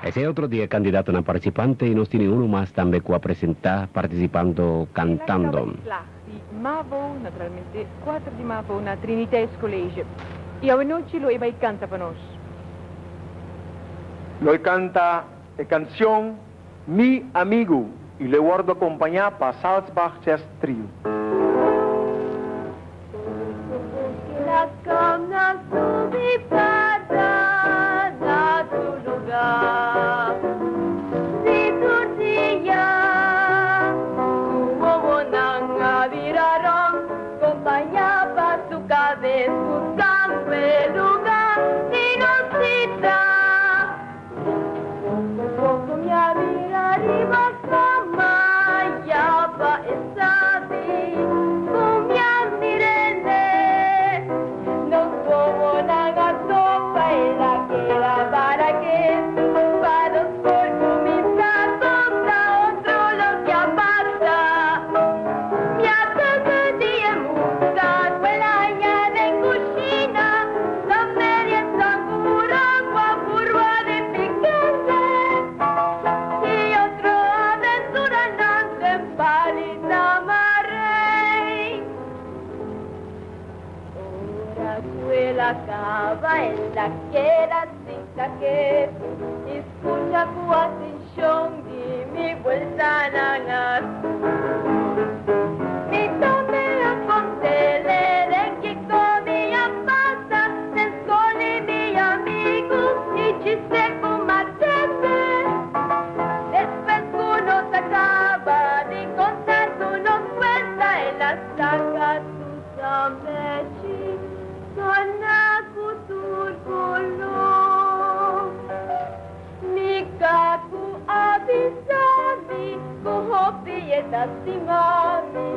Ese otro día candidato a participante y nos tiene uno más también que va a presentar participando cantando. Di Mavo, naturalmente 4 di Mavo, una Trinità College. E oggi lo vai canta per noi. Lo canta la canción Mi Amigo y le guardo acompañar para Salzbach Jazz Trio. La cama subipata da tu lugar. Si tu dia, tu nanga viraron, compañía pa su cabeza buscando el lugar y no cita. Poco me abrirá arriba cama, ya va esa di, cumbia mirende. No como nada topa y la quiera para que para por mi plato otro lo que pasa. Mi atende día musa, vuela ya de cocina, la media sangura, curva de piquete. Y otro aventura nante en palita marrey. La cava en la que la cinta que escucha con atención y mi vuelta a nanar. Y donde la contele de que comía pasa, se esconde mi amigo y chiste con matete. Después uno se acaba de contar, uno cuenta en las sacas sus amechi. Sana kutur kolo, mikaku abisami, kuhopi eta simami.